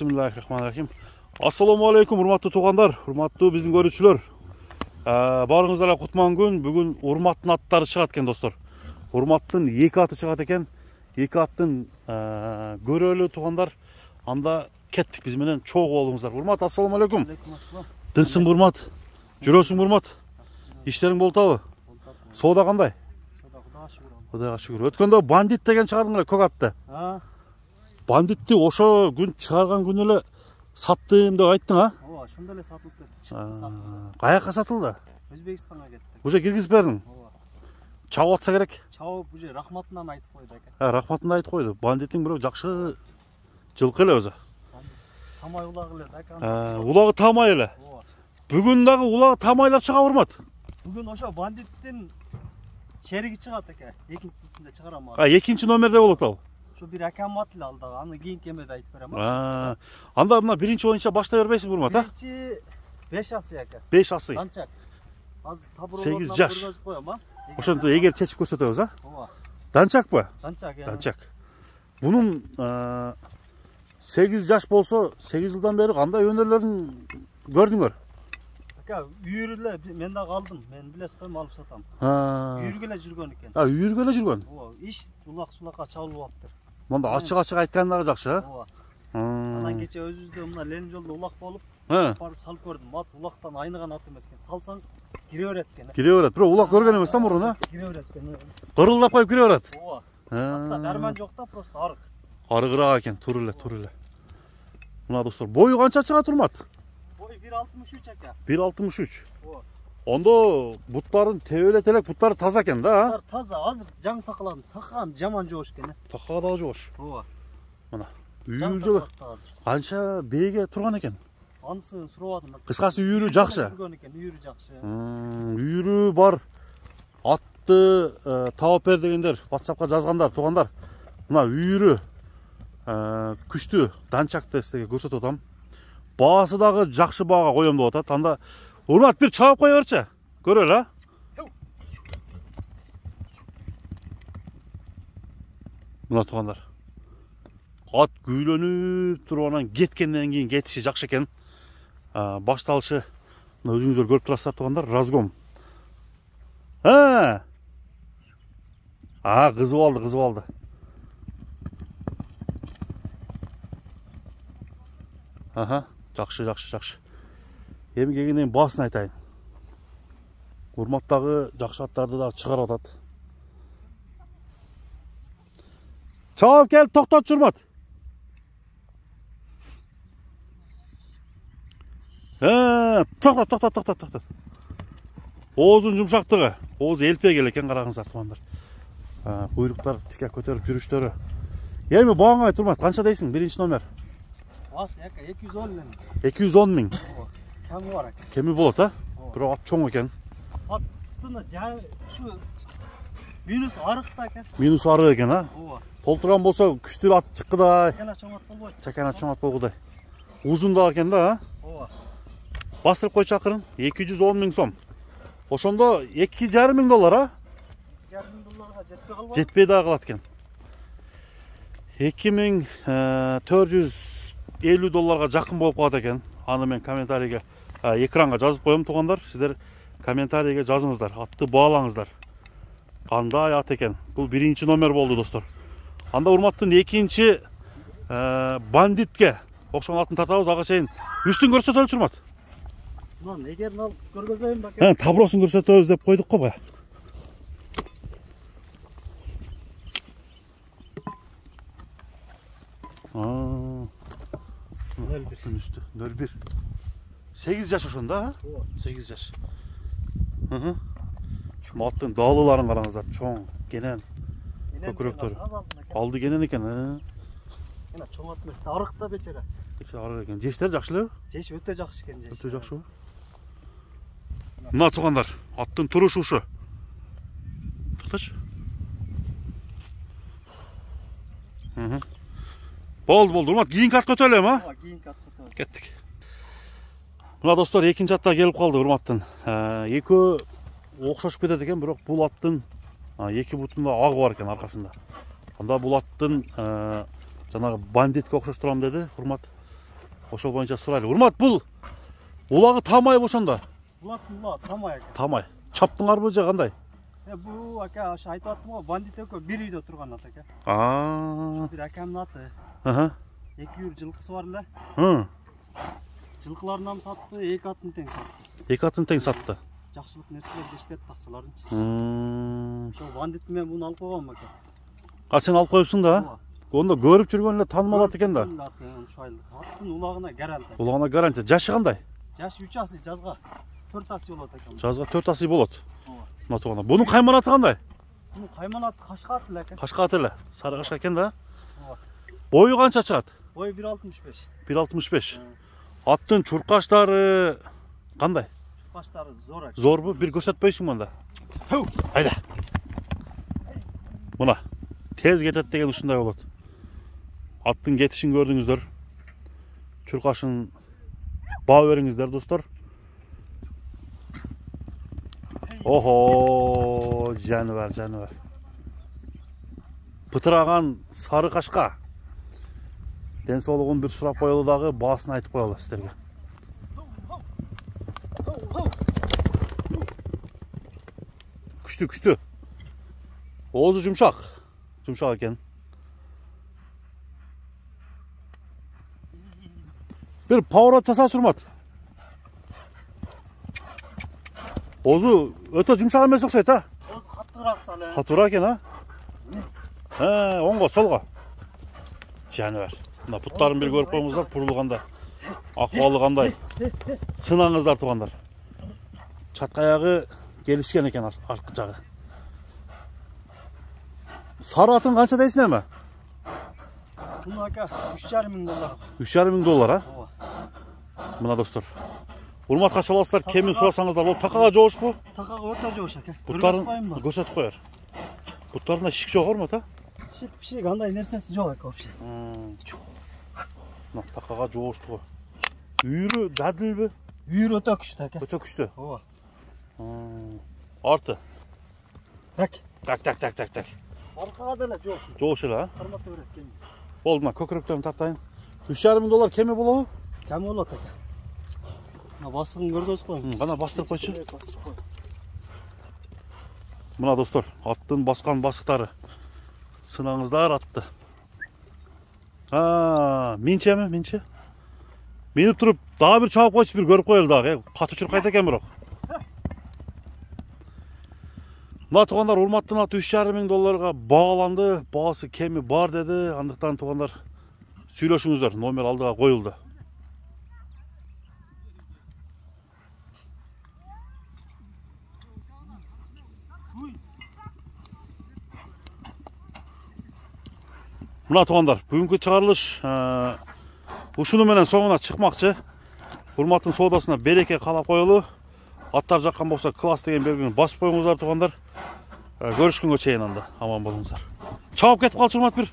Bismillahirrahmanirrahim. Assalamu alaikum, urmatlı tuğanlar, urmatlı bizim görüşçüler. Barыңızlar kutman gün, bugün urmattın atları çıgat eken dostlar. Urmattın екі atı çıgat eken, екі attın görölü tuğanlar. Anda kettik biz menen çoğu oğlumuzlar. Urmat, assalamu alaikum. Dınсың Urmat, жүрөсүң Urmat. İşlerin bol tabi. Soğuda kanday? Kudayga şükür. Ötkende bandit деген çıgardыңlar көк atты. Бандитти ошо күн чыгарган күнү эле саттым деп айттың, а? Ооба, ошондо эле сатылып кетти. Каяка сатылды? Өзбекстанга кеттик. Уже киргизип бердиң? Ооба. Чабып атса керек? Чабып уже рахматынан айтып койду экен. Рахматын айтып койду. Бандиттин бирөө жакшы жылкы эле өзү. Тамай улагы эле да. Улагы тамай эле. Ооба. Бүгүн дагы улагы тамайлар чыга Урмат. Бүгүн ошо бандиттин шериги чыгат экен. Экинчисинде чыгарам. Экинчи номерде болот ал. Bir rakam atlı aldı. Anı giyin kemede ayıp verem. Anda mına birinci oyunca başta vermeysin Urmat, ha? Birinci 5 ası yakın. 5 ası. Dançak. Az tabur 8 yaş. koyamam. Oşanda eğer çeşip gösteriyoruz, ha? Ova. Dançak mı? Dançak yani. Dançak. Bunun 8 yaş bolsa 8 yıldan beri kандай önerilerin gördüңөр? Үйүрүлө мен да калдым. Мен билесиз го алып сатам. Үйүргөлө жүргөн экен. Үйүргөлө жүргөн. Ооба, иш улак-сулакка чабылып аптыр. Мында ачык-ачык айткандары жакшы, а? Ооба. Анан кече өзүбүздө мына Ленин жолдо улак болуп, барып салып көрдүм. Ат улактан айныган ат эмес экен. Салсаң кире берет экен. Кире берет. Бирок улак көргөн эмес да мурун, а? Кире берет экен. Кырылдап коюп кире берет. Ооба. Атта дарман жок да, просто арык. Арыгыраак экен, тур эле. Мына достор, бою канча чыга Урмат? 1.63 aka. 1.63. Ondo butların tebeletelek butları taza eken da, ha? Butlar taza, azır can takılan, takağım jaman joş kene. Takağa da joş. Ova. Mana. Үйүрдө канча бээге турган экен? Ансын сурабадым. Кыскасы үйүрү жакшы. Үйүрү жакшы. Үйүрү бар. Атты таап бер дегендер, WhatsAppка жазгандар, тугандар. Мына үйүрү күчтүү, данчакты сизге көрсөтүп атам. Baası dağı жақшы bağa koyum da otat. Anda Urmat bir çabuk koy örçe. Göröl, ha? Mına tuğanlar. At güylönüp turbanan ketkenden keyin ketişi жақшы eкен. Baştalışı özüңүздөр көрүп турасыздар туғандар. Разгом. Кызып алды. Жақшы. Эми келгенден басын айтайын. Урматтагы жакшы аттарды да чыгарып атат. Чабып кел, токтот Урмат. Токтот. Оозун жумшактыгы, ооз элпе кел экен, караңыздар тугандар. Куйруктар тике көтөрүп жүрүштөрү. Эми бааңа айт Урмат, канча дейсиң? Биринчи номер. Бас яка 210 миң. 210 миң. Кеми бар. Кеми болот, а? Бирок ат чоң экен. Аттын şu минус арыкта экен. Минус арык экен, а? Ооба. Толтурган болсо күчтүү ат чыккыдай. Чакана чоң ат болбойт. Чакана чоң ат болгудай. Узун да экен да, а? Ооба. Бастырып кой чакырын. 210 миң сом. Ошондо $2,5 миң, а? $2,5 жетпей калбайт. Жетпей да калат экен. $2,450 жакын болуп калат экен. Аны мен комментарийге, экранга жазып коем тугандар. Сиздер комментарийге жазыңыздар, атты баалаңыздар. Кандай ат экен? Бул биринчи номер болду достор. Анда Урматтын экинчи бандитке окшогон атын тартабыз, ага чейин үстүн көрсөтөлчү Урмат. Мына эгерин алып көргөзөйүн баке. Табросун көрсөтөбүз деп койдук го бая. Üstü 01. 8 yaş ошондо, ha? 8 yaş. Маттын дaalыларын караңыздар, чоң, кенен. Көкүрөктөр. Алды кенен экен, Мына чоң ат эмес, арыкта бечера. Арык экен. Жештер жакшы эле? Жеш өтө жакшы экен, жеш. Өтө жакшы. Мына тугандар, аттын турушу ушу. Токточ. Болду, Урмат, кийинки атка өтөлөм, а? Ооба, кийинки атка өтөлөм. Кеттик. Мына достор, экинчи атта келип калды Урматтын. Экөө окшошуп кетет экен, бирок бул аттын эки бутунда аг бар экен аркасында. Анда бул аттын жанагы бандитке окшоштурам деди Урмат. ошол боюнча сурайлы. Урмат, бул улагы тамай ошондо. Булаттын улагы тамай экен. Тамай. Чаптыңарбы же кандай? Бул ака ошо айтып аттым го, бандит экөө бир үйдө турган ат ака. Бир акамдын аты. 200 жылкысы бар эле. Жылкыларын сатты, 2 атын тең сатты. 2 атын тең сатты. Жакшылык нерселерди иштеп такчыларынчы. Ошол бандит мен буну алып койгом ака. А сен алып коюпсуң да? Онда көрүп жүргөн эле таанымал ат экен да. Аттын улагына гарантия. Улагына гарантия. Жашы кандай? Жашы 3 асый, жазга 4 асый болот экен. Жазга 4 асый болот. Мына туганда. Бунун кайман аты кандай? Бунун кайман аты Кашка аты эле экен. Кашка аты эле. Сары кашка экен да. Бою канча чыгат? Бою 1.65. 1.65. Аттын чуркаштары кандай? Чуркаштары зор экен. Зорбу? Бир көрсөтпөйсүң мында. Айда. Мына тез кетет деген ушундай болот. Аттын кетишин көрдүңүздөр. Чуркашын баа бериңиздер достор. Охо, жаныбар. Пытыраган сары кашка. Ден соолугун бир сурап коелу дагы, баасын айтып коелу сиздерге. Күчтүү. Оозу жумшак экен. Bir поворот жасачы Урмат. Оозу өтө жумшак эмес окшойт, а? Оозу каттыраак сале. Каттыраак экен, а? Оңго, солго. Жаныбар. Мына буттарын бир көрүп коюңуздар, пурулганда. Акыбалы кандай? Сынаңыздар тугандар. Чатка аягы келишкен экен аркы жагы. Сары атын канча дейсиң эми? Буну ака 3,5 миң доллар. 3,5 миң доллар, а? Мына достор. Урматка чаласыздар, кемин сурасаңыздар болуп. Такага жоошпу? Такага өтө жоош ака. Буттарын көрсөтүп коер. Буттарында ишик жок Урмат, а? Ишик андай нерсеси жок ака вообще. Мына такага жоошту го. Үйүрү жадылбы? Үйүрү өтө күчтүү ака. Өтө күчтүү. Ооба. Арты. Так. Аркага деле жок. Жоош эле, а? Кармап берет кеми. Болду, мына көкүрөктөрүн тартайын. 3,5 миң доллар кеми болобу? Кеми болот ака. Мына басыгын көргөзүп коюңуз. Кана бастырып койчу. Мына достор, аттын баскан басыктары. Сынаңыздар атты. Минче? Минип туруп, дагы бир чабып койчу, бир көрүп коелу дагы. Катуу чуркайт экен бирок. Мына тугандар, Урматтын аты 3,5 миң долларга бааланды. Баасы кеми бар деди. Андыктан тугандар, сүйлөшүңүздөр. Номер алдыга коюлду. Мына тугандар, бүгүнкү чыгарылыш ушуну менен соңуна чыкмакчы. Урматтын соодасына береке каалап коелу. Аттар жаккан болсо класс деген белгини басып коюңуздар тугандар. Көрүшкөнгө чейин анда. Аман болуңуздар. Чабып кетип калчу Урмат бир.